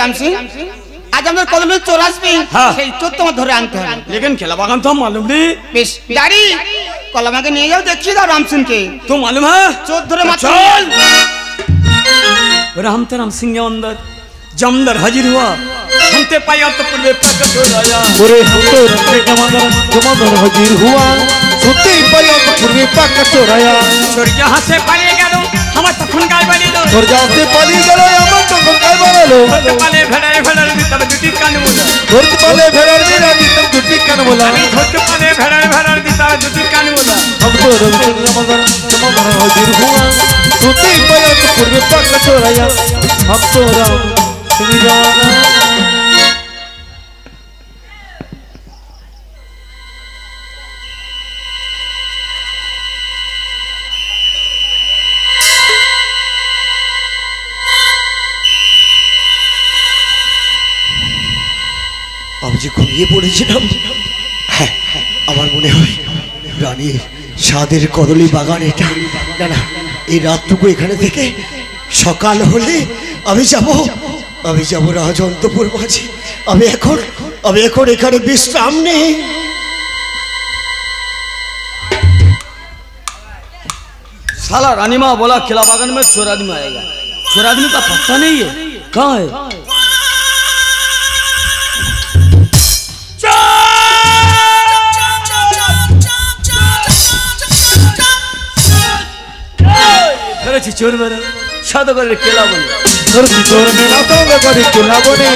রাম সিং आज हम कदम चोर आसबे সেই চোর তোমার ধরে আনতে হবে लेकिन खेला बागान तो हम मालूम नहीं বেশ গাড়ি কলমাকে নিয়ে যাও দেখিয়ে দাও রাম সিং কে तो मालूम है চোর ধরে মারতে चल राम तो राम सिंह अंदर जमदर हाजिर हुआ हमते पाया तो पूर्वे प्रकट हो आया ओरे हम तो रंगे जमदर हाजिर हुआ सुनते ही पाया तो पूर्वे प्रकट हो आया चोर जहां से पाले गेलो हम तखन गाय बनी लो चोर जहां से पाली गेलो हम तखन गाय बनी लो पाले भेड़र तब दुटी कान बोला धोत पाले भेड़र तब दुटी कान बोला धोत पाले भेड़र तब दुटी कान बोला हम तो रंगे जमदर हाजिर हुआ सुनते ही पाया तो पूर्वे प्रकट हो आया हम तो राम सिंह जाना যে ঘুমিয়ে পড়েছিলাম হ্যাঁ আমার মনে হয় রানীর স্বাদের কদলী বাগান এটা না না এই রাতটুকু এখানে থেকে সকাল হলে আমি যাব রাজন্তপুর মাঝে আমি এখন এখানে বিশ্রাম নেই साला रानी माँ बोला किला बागान में चोर आदमी आएगा चोर आदमी का पता नहीं है कहाँ है चोर मेरा सौदा कर केला बने चोर मेरा सौदा कर केला बने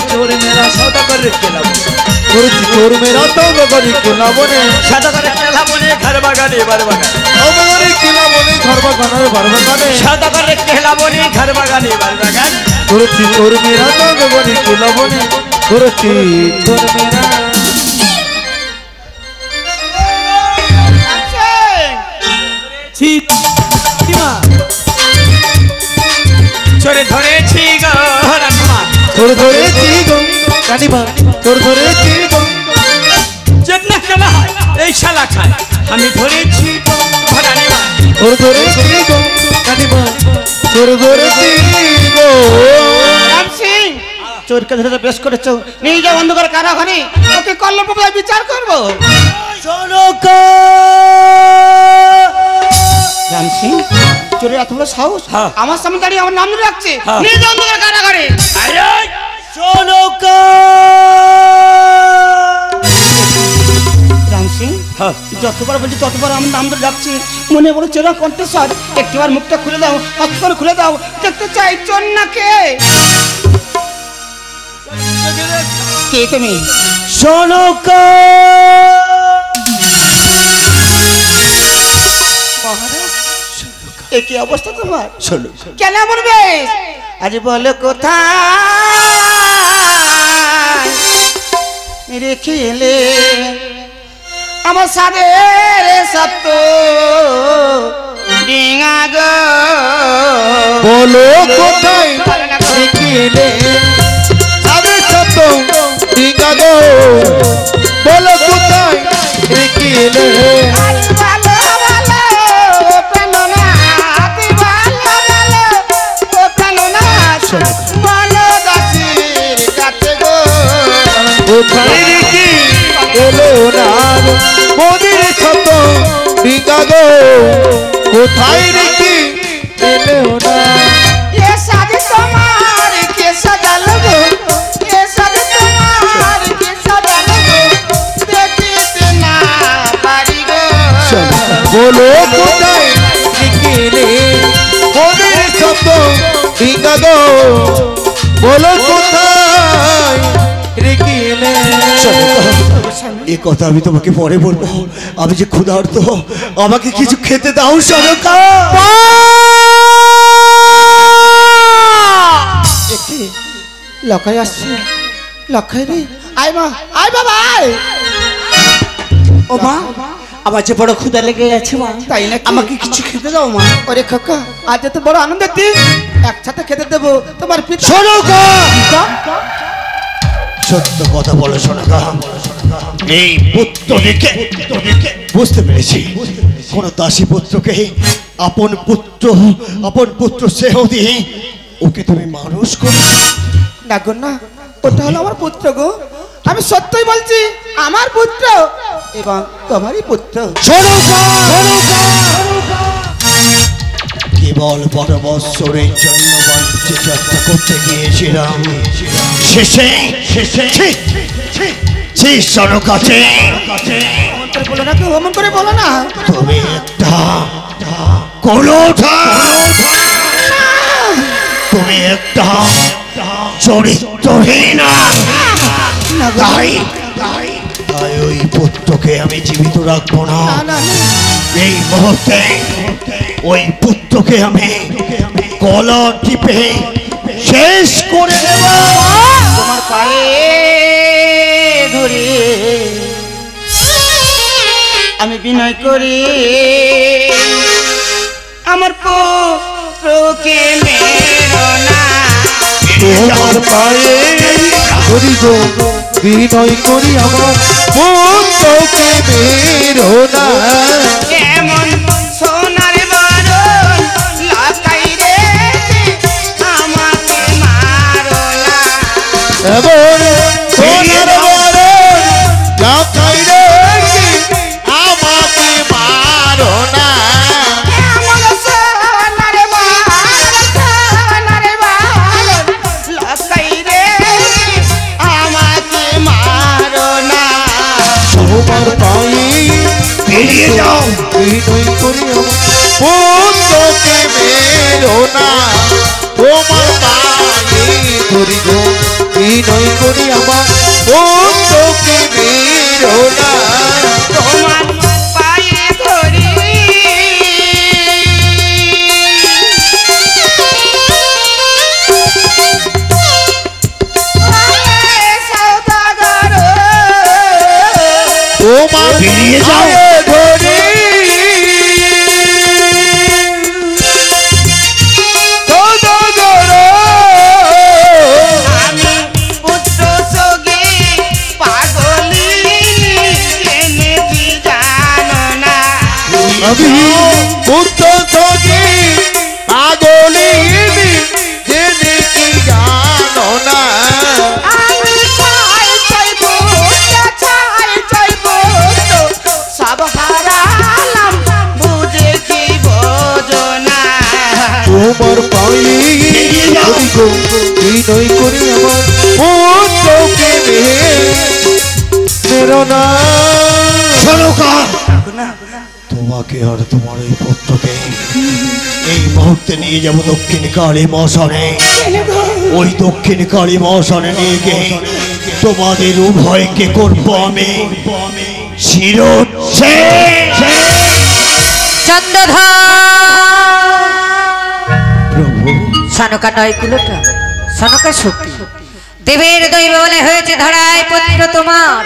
चोर मेरा सौदा कर केला बने चोर मेरा सौदा कर केला बने सौदा कर केला बने घर बागाने बार बागाने बागाने केला बने घर बागाने बार बागाने सौदा कर केला बने घर बागाने बार बागाने चोर मेरा सौदा कर केला बने चोर मेरा चोरे धरेছি গো রানীমা চোর ধরেছি গো রানীমা চোর ধরেছি গো যেদিন খেলা হয় এই শালা খায় আমি ধরেছি গো রানীমা চোর ধরেছি গো রানীমা চোর ধরেছি গো রাম সিং চোরকে ধরে বেশ করেছো নিয়ে যাও অন্ধকার কারাগারে ওকে কল্লপকায় বিচার করব জনকা রাম সিং চোরের এত বড় সাহস আমার সামনে দাঁড়িয়ে আমার নাম ধরে রাখছে নিয়ে যাও অন্ধকার কারাগারে জনকা রাম সিং যতবার বলছি ততবার আমার নাম ধরে ডাকছি মনে বড় চোরা কণ্ঠস্বর একটিবার মুখটা খুলে দাও হস্তর খুলে দাও দেখতে চাই চোর না কে কে তুমি জনকা একই অবস্থা তোমার কেন বলবে আজ বলো কোথায় রেখে এলে আমার সাদের সত্য ডিঙা গো বলো কোথায় রেখে এলে সাদের সত্য ডিঙা গো বলো কোথায় রেখে এলে কোথায় রেখে এলো না মোদের ছোট ডিঙা গো কোথায় রেখে এলো না এ সাথে তোমার কে সাজালো গো এ সাথে তোমার কে সাজালো গো দেখিতে না পারি গো বলো কোথায় রেখে এলে মোদের ছোট ডিঙা গো বলো কোথায় রেখে এলে এই কথা আমি তোমাকে পরে বলবো আমি যে ক্ষুধার্ত আমাকে কিছু খেতে দাও জনকা লকাই আসছে লকাই রে আয় মা আয় বাবা আয় ও মা আমার যে বড় ক্ষুধা লেগে গেছে মা তাই না আমাকে কিছু খেতে দাও মা ওরে খোকা আজ তো বড় আনন্দের দিন একসাথে খেতে দেবো তোমার পিতা জনকা সত্য কথা বলো জনকা এই পুত্র দেখে বুঝতে পেরেছি কোন দাসী পুত্রকে আপন পুত্র স্নেহ দিয়ে ওকে তুমি মানুষ করো না গো না, ওটা হলো আমার পুত্র গো। আমি সত্যই বলছি, আমার পুত্র এবং তোমারই পুত্র। কেবল পরবৎসরের জন্য বাণিজ্য যাত্রা করতে গিয়েছিলাম, শেষে কাছে বলো না, অমন করে বলো না। তুমি একটা কলঠা, তুমি একটা চরিত্রহীন। তাই ওই পুত্রকে আমি জীবিত রাখবো না। এই মুহূর্তে ওই পুত্রকে আমি গলা টিপে শেষ করে দেব। তোমার পায়ে ধরে আমি বিনয় করি, আমার পুত্রকে মেরো না। তোমার পায়ে ধরি গো, বিনয় করি আমার পুত্রকে মেরো না। এমন সোনার বারণ লাগাই রে, আমাকে মারো না। এমন সোনার বারণ লাগাই রে, আমাকে মারো না। এমন সোনার বারণ লাগাই রে, আমাকে মারো না। তোমার পায়ে বেরিয়ে যাও। বিনয় করি আমার পুত্রকে মেরো না। তোমার পায়ে ধরি গো, বিনয় করি আমার পুত্রকে মেরো না। তোমার পায়ে ধরি সৌদাগর, তোমার বেরিয়ে যাও। পায়ে ধরি সৌদাগর, আমি পুত্র সগে পাগলি এনেছি জানো না। আমি পুত্র সঙ্গে পাগলিনী জেনে কি জানো না। আমি চাই চাই পুত্র সব হারালাম, বুঝে কি বোঝো না। তোমার পায়ে ধরি গো, বিনয় করি আমার পুত্রকে মেরো না। তোমাকে আর তোমার এই পুত্রকে এই মুহূর্তে নিয়ে যাব দক্ষিণ কালী মশানে। ওই দক্ষিণ কালী মশানে নিয়ে গিয়ে তোমাদের উভয়কে করবো আমি শিরোচ্ছেদ। চন্দ্রধর প্রভু, সনকা নয় কুলোটা, সনকা সত্যি দেবের দৈব বলে হয়েছে ধরায় পুত্র তোমার।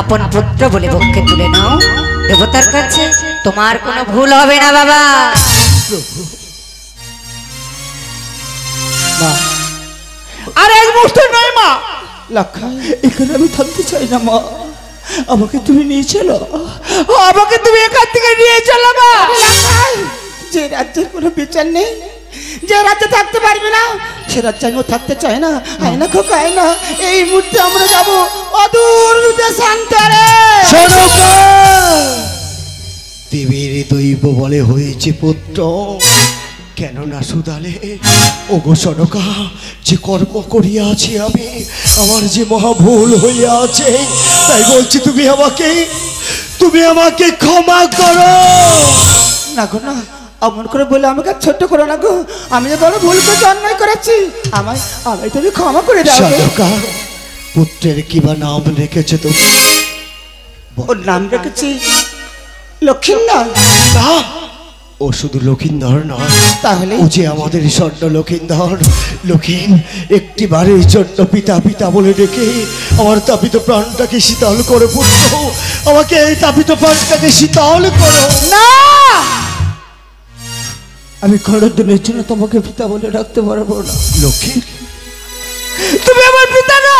আপন পুত্র বলে বক্ষে তুলে নাও, দেবতার কাছে তোমার কোনো ভুল হবে না বাবা। আর এক মুহূর্ত নয় মা, লক্ষা এখানে আমি থাকতে চাই না মা, আমাকে তুমি নিয়ে চলো, আমাকে তুমি এখান থেকে নিয়ে চলো মা। যে রাজ্যের কোনো বিচার নেই, যে রাজ্যে থাকতে পারবে না, সে রাজ্যে আমিও থাকতে চাই না। আয়না খোকা আয়না, এই মুহূর্তে আমরা যাবো অদূর দেশান্তরে। দেবীর দৈব বলে হয়েছে পুত্র, কেন না সুদালে ও গো সনকা, যে কর্ম করিয়াছি আমি, আমার যে মহা ভুল হইয়াছে, তাই বলছি তুমি আমাকে ক্ষমা করো। না গো না, অমন করে বলে আমাকে ছোট্ট করো না গো, আমি যে বড় ভুল করে অন্যায় করেছি, আমায় তুমি ক্ষমা করে দাও গো। সনকা, পুত্রের কিবা নাম রেখেছে তুমি? ওর নাম রেখেছি লক্ষিন্দর। না, ও শুধু লক্ষিন্দর নয়, তাহলে ও যে আমাদের স্বর্ণ লক্ষিন্দর। লক্ষিন, একটি বারের জন্য পিতা পিতা বলে ডেকে আমার তাপিত প্রাণটাকে শীতল করে পুত্র, আমাকে এই তাপিত প্রাণটাকে শীতল করো। না, আমি কোনোদিনের জন্য তোমাকে পিতা বলে রাখতে পারবো না। লক্ষিন, তুমি আমার পিতা না,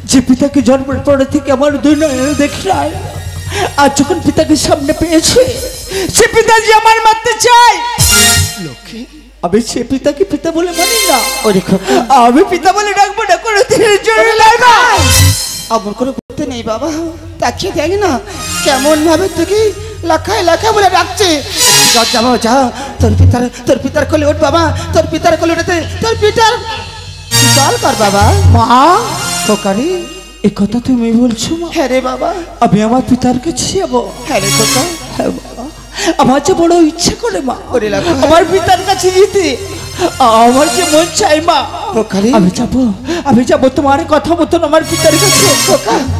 যে পিতাকে জন্মের পরে থেকে আমার দুই নয়নে দেখি নাই, আর যখন পিতাকে সামনে পেয়েছে, সে পিতা যে আমার মারতে চায়। লক্ষিন, আমি সে পিতাকে পিতা বলে মানি না। ওরে খোকা, আমি পিতা বলে ডাকবো না কোনো দিনের জন্য লাগা। আমার কোনো করতে নেই বাবা, তাকিয়ে দেখ না কেমন ভাবে তোকে লাখায় লাখা বলে ডাকছে। যাবো যা, তোর পিতার কোলে উঠ বাবা, তোর পিতার কোলে উঠে তোর পিতার জল কর বাবা। মা খোকারি, এ কথা তুমি বলছো মা? হ্যাঁ রে বাবা, আমি আমার পিতার কাছে যাবো। হ্যাঁ রে খোকা, হ্যাঁ বাবা, আমার যে বড় ইচ্ছে করে মা আমার পিতার কাছে যেতে, আমার যে মন চাই মা। আমি যাবো তোমার কথা মতন আমার পিতার কাছে।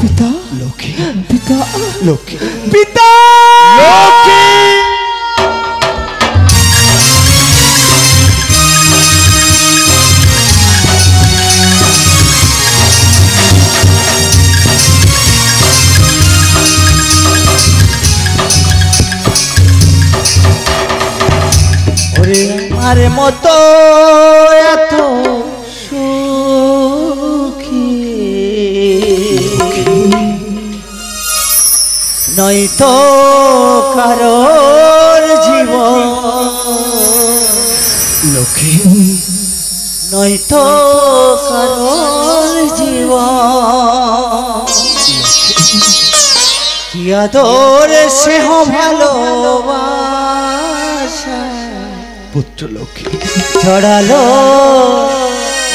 পিতা লক্ষ্মী, পিতা লক্ষ্মী, পিতা লক্ষ্মী। আরে মতো এত সুখী নয়তো কারোর জীবন লক্ষ্মী, নয়তো কারোর জীবন। কি আদর স্নেহ ভালোবাসা পুত্র লক্ষ্মী ছড়ালো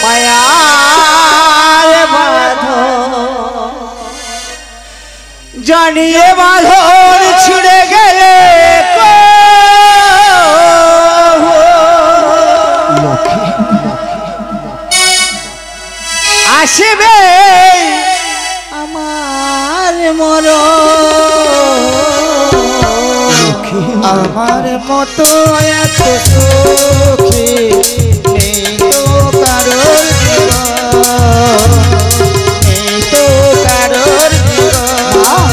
মায়ার বাঁধন, জানিয়ে বাঁধন ছিঁড়ে গেলে আসবে আমার মরণ। আমার মতো এত সুখী নেই তো কারোর জীবন, নেই তো কারোর জীবন।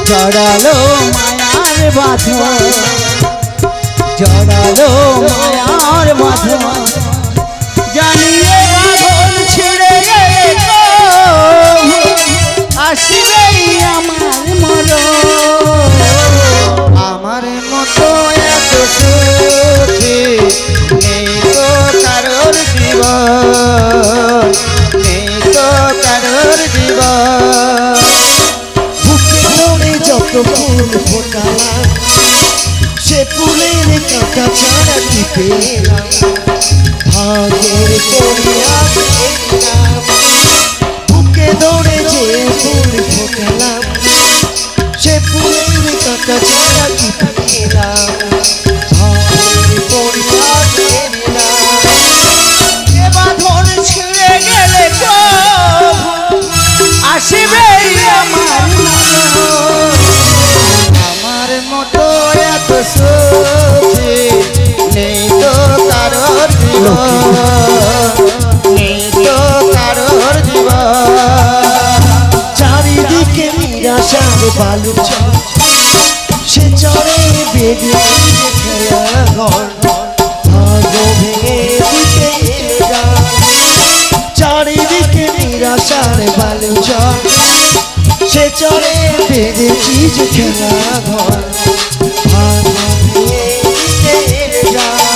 জড়ালো মায়ার বাঁধন, জড়ালো মায়ার বাঁধন, জানিয়ে বাঁধন ছিঁড়ে গেলে আসবে আমার মরণ। আমার মতো এত সুখী নেই তো কারোর জীবন, নেই তো কারোর জীবন। বুকে ধরে যত ফুল ফোটালাম, সে ফুলের কাঁটা ছাড়া কি পেলাম, ভাগের করিয়া পেলাম। বুকে ধরে যে ফুল ফোটালাম, সে ফুলের কাঁটা ছাড়া কি পেলাম, ভাগের করিয়া পেলাম। এ বাঁধন ছিঁড়ে গেলে আসবে আমার মরণ। আমার মতো এত সুখী নেই তো কারোর জীবন, নেই তো কারোর জীবন। চারিদিকে নিরাশার বালু সে চরে বেঁধে খেলা ঘর, ভাগ্য ভেঙে দিতে চারিদিকে নিরাশার বালু সে চরে বেঁধেছি যে খেলা ঘর,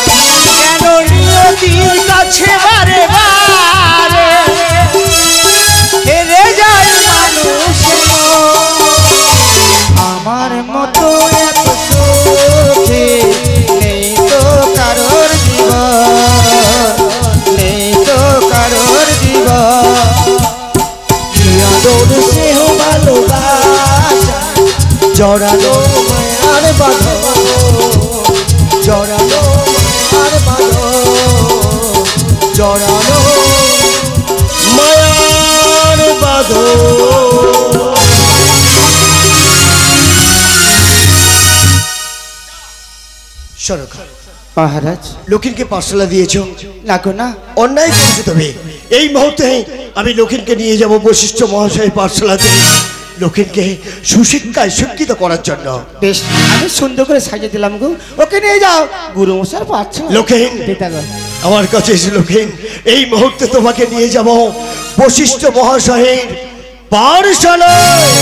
কেন নিয়তির কাছে বারে বারে হেরে যায় মানুষ। আমার মতো এত সুখী নেই তো কারোর জীবন, নেই তো কারোর জীবন। কি আদর স্নেহ ভালোবাসা, জড়ালো মায়ার বাঁধন, জড়ালো মায়ার বাঁধন, জড়ালো মায়ার বাঁধন। সরকার মহারাজ, লক্ষ্মীকে পাঠশালা দিয়েছ না গো? না, অন্যায় করেছো তবে। এই মুহূর্তে আমি লক্ষ্মীকে নিয়ে যাব বশিষ্ঠ মহাশয় পাঠশালাতে, লক্ষ্মীকে সুশিক্ষায় শিক্ষিত করার জন্য। বেশ, আমি সুন্দর করে সাজিয়ে দিলাম গো, ওকে নিয়ে যাও গুরু মশাই পাঠশালা। লক্ষ্মী আমার কাছে এসে, লক্ষ্মী এই মুহূর্তে তোমাকে নিয়ে যাব বশিষ্ঠ মহাশয়ের পাঠশালায়।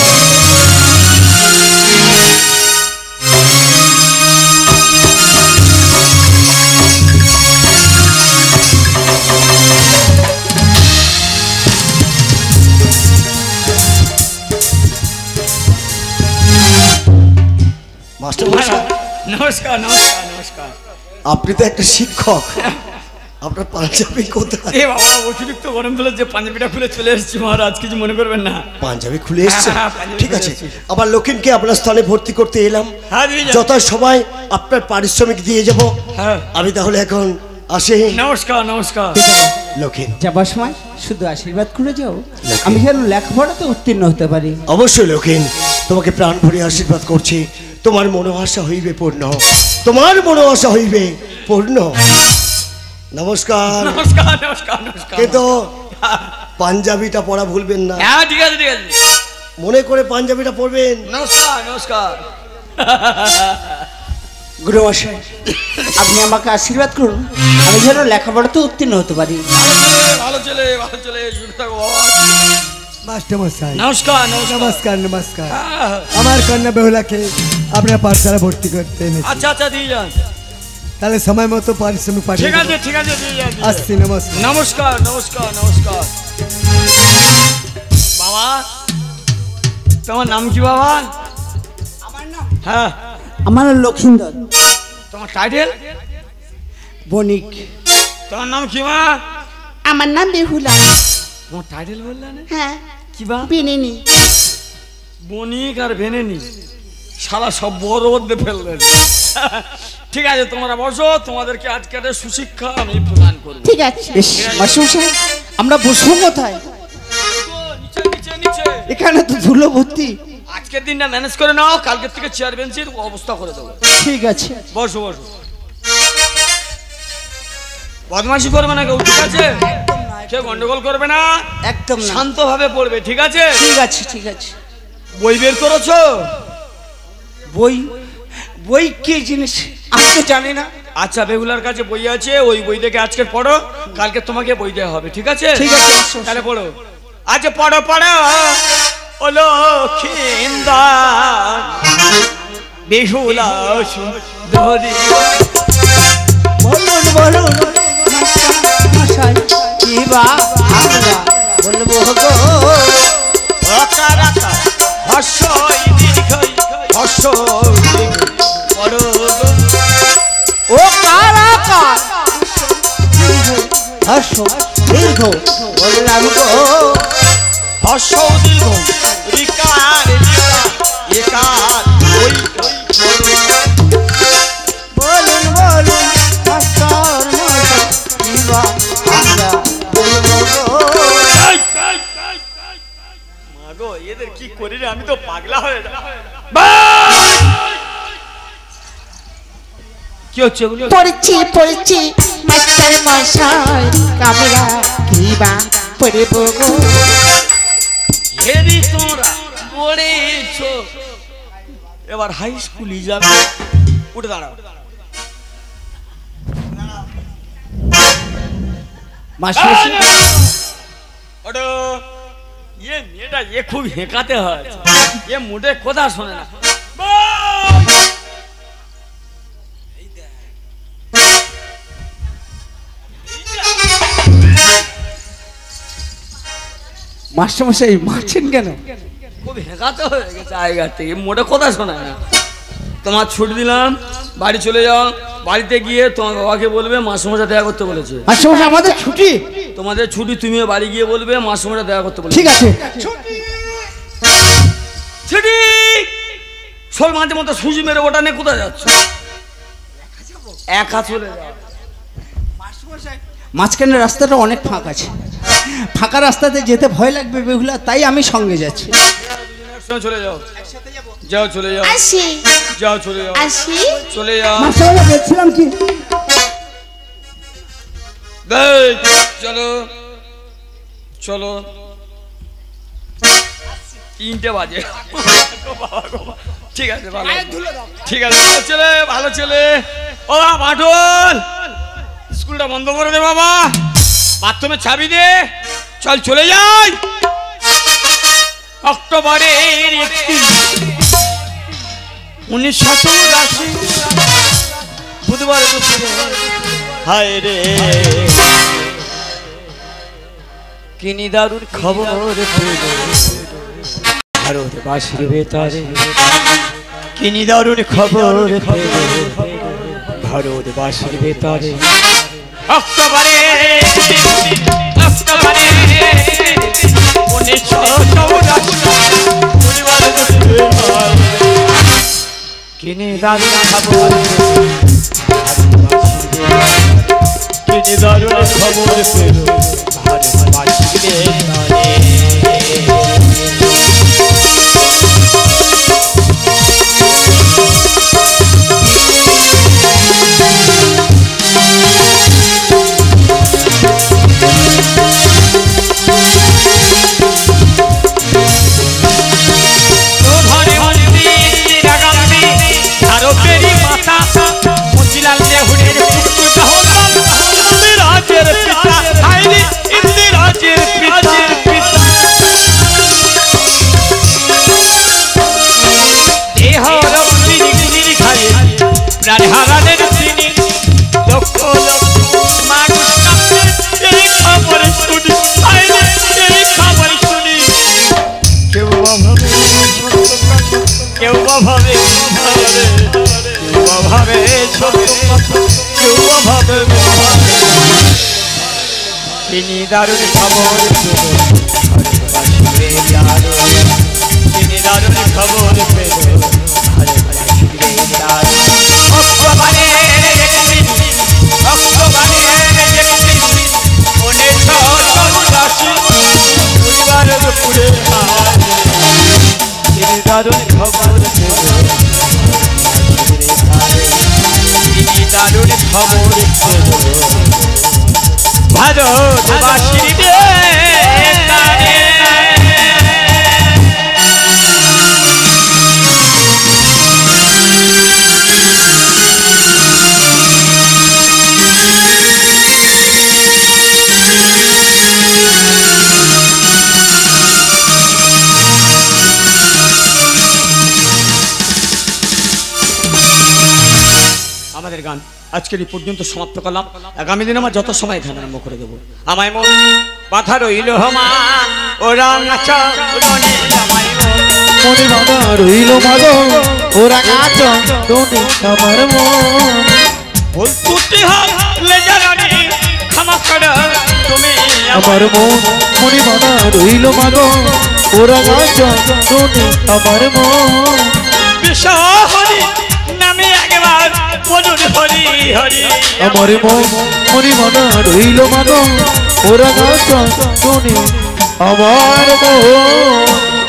নমস্কার নমস্কার নমস্কার। আপনি তো একটা শিক্ষক, আপনার পাঞ্জাবি কোথায়? এ বাবা অতিরিক্ত গরম দিলে যে পাঞ্জাবিটা খুলে চলে এসেছি মহারাজ, কিছু মনে করবেন না। পাঞ্জাবি খুলে এসছে? হ্যাঁ, পাঞ্জাবি ঠিক খুলে আছে, এসেছি। আবার লক্ষ্মীকে আপনার স্থানে ভর্তি করতে এলাম। হ্যাঁ দিয়ে যান। যথা সময় আপনার পারিশ্রমিক দিয়ে যাব। হ্যাঁ আমি তাহলে এখন আসি। নমস্কার নমস্কার। লক্ষ্মী, যাবার সময় শুধু আশীর্বাদ করে যাও, আমি যেন লেখাপড়াতে উত্তীর্ণ হতে পারি। অবশ্যই লক্ষ্মী, তোমাকে প্রাণ ভরে আশীর্বাদ করছি। তোমার মনোআশা হইবে পূর্ণ, তোমার মনোআশা হইবে পূর্ণ। নমস্কার। নমস্কার নমস্কার নমস্কার। কিন্তু পাঞ্জাবিটা পরা ভুলবেন না, হ্যাঁ ঠিক আছে ঠিক আছে। মনে করে পাঞ্জাবিটা পরবেন। নমস্কার নমস্কার। গুরুমশাই, আপনি আমাকে আশীর্বাদ করুন, আমি যেন লেখাপড়াতে উত্তীর্ণ হতে পারি। ভালো চলে ভালো চলে সুখে থাকো বাবা। মাস্টার মশাই নমস্কার নমস্কার। নমস্কার নমস্কার। হ্যাঁ, আমার কন্যা বেহুলাকে আপনার পাঠশালা ভর্তি করতে এনেছি, আচ্ছা আচ্ছা দিয়ে যান। তাহলে সময় মতো পারিশ্রমিক পাঠিয়ে ঠিক আছে দেবো। ঠিক আছে দিয়ে যান দিয়ে যান। আসছি, নমস্কার। নমস্কার নমস্কার নমস্কার। বাবা তোমার নাম কি বাবা? হ্যাঁ আমার নাম লক্ষিন্দর তোমার টাইটেল? বণিক। তোমার নাম কি মা? আমার নাম বেহুলা। তোমার টাইটেল বললে না হ্যাঁ, কি বা? বিনিনি। বণিক আর ভেনেনি, সারা সব বড় মধ্যে ফেললেন। ঠিক আছে তোমরা বসো, তোমাদেরকে আজকে একটা সুশিক্ষা আমি প্রদান করবো। ঠিক আছে। বেশ মাস্টারমশাই, আমরা বসবো কোথায়? নিচে নিচে নিচে। এখানে তো ধুলো ভর্তি। আজকের দিনটা ম্যানেজ করে নাও, কালকের থেকে চেয়ার বেঞ্চের অবস্থা করে দেবো। ঠিক আছে। বসো বসো। বদমাশি করবে না কেউ, ঠিক আছে? কেউ গন্ডগোল করবে না, একদম না। শান্তভাবে পড়বে, ঠিক আছে? ঠিক আছে ঠিক আছে। বই বের করেছো? বই? বই কি জিনিস আমি তো জানি না। আচ্ছা বেহুলার কাছে বই আছে, ওই বই থেকে আজকে পড়ো, কালকে তোমাকে বই দেওয়া হবে, ঠিক আছে? ঠিক আছে, মাস্টার। তাহলে পড়ো। আচ্ছা পড়ো পড়ো। ও লক্ষিন্দর বেহুলা সুন্দরী। বলুন বলুন মাস্টারমশাই, কি বা আমরা বলবো গো? আকার আকার হর্ষই দীর্ঘই হর্ষই পড়ো গো। ও কারাকার হর্ষ দীর্ঘ বললাম গো। হর্ষ দীর্ঘ রিকার রিকার একার ওই বলুন বলুন মাস্টারমশাই, কি বা আমরা বলবো গো? মাগো এদের কি করি রে, আমি তো পাগলা হয়ে যাব। কি হচ্ছে ওগুলো? পড়ছি পড়ছি মাস্টার মশাই, আমরা কি বা পড়ব গো? হেরি তোমরা পড়েছো, এবার হাই স্কুলে যাবে। উঠে দাঁড়াও। মাস্টারমশাই, ওটো ये মেয়েটা এ খুব হেঁকাতে হয়, এ মোটে কথা শোনে না। মাস্টারমশাই মারছেন কেন? খুব হেঁকাতে হয়ে গেছে জায়গা থেকে, মোটে কথা শোনে না। তোমার ছুটি দিলাম, বাড়ি চলে যাও। বাড়িতে গিয়ে তোমার বাবাকে বলবে মাসমশাই দেখা করতে বলেছে। মাস্টারমশাই আমাদের ছুটি। তোমাদের ছুটি, তুমিও বাড়ি গিয়ে বলবে মাসমশাই দেখা করতে বলেছে। ঠিক আছে। ছুটি। শোল মাঝে মতো সুজি মেরে ওটা নিয়ে কোথায় যাচ্ছ? একা চলে যাও। মাঝখানে রাস্তাটা অনেক ফাঁকা আছে, ফাঁকা রাস্তাতে যেতে ভয় লাগবে বেহুলা, তাই আমি সঙ্গে যাচ্ছি। চলে যাও, যাও চলে যাও, আসি যাও চলে যাও, আসি। চলে যাও। মাস্টারমশাই বলছিলাম কি, এই, চলো চলো, 3টে বাজে। ঠিক আছে ভালো, ঠিক আছে ভালো ছেলে, ভালো ছেলে। ও মাঠল, স্কুলটা বন্ধ করে দে বাবা, বাথরুমে চাবি দে, চল চলে যাই। অক্টোবরের 1982 বুধবার দুপুরে, হায় রে কিনি দারুণ খবর পেল ভারতবাসীর ভেতরে, কি নিদারুণ খবর ভারতবাসীর ভেতরে অক্টোবরে 1984 কি নিদারুণ খবর কি নিদারুণ খবর ভারতবাসীর ভেতরে দারুণ খবর তিনি দারুণ খবর পেল দারুণ খবর তিনি দারুণ খবর ভারতবাসীর আমাদের গান আজকের এই পর্যন্ত সমাপ্ত করলাম। আগামী দিন আমার যত সময় এখানে আরম্ভ করে দেবো। আমায় মন বাধা রইল মা ওরা নাচা মনে বাধা রইল মাগো ওরা নাচ তোনে আমার মন ভুল ত্রুটি হলে জানি ক্ষমা করো তুমি আমার মন মনে বাধা রইল মাগো ওরা নাচ তোনে আমার মন বিশ্বহরি নামে একবার বলুন হরি হরি আমার মন মনে বাধা রইল মাগো ওরা নাচ তোনে আমার মন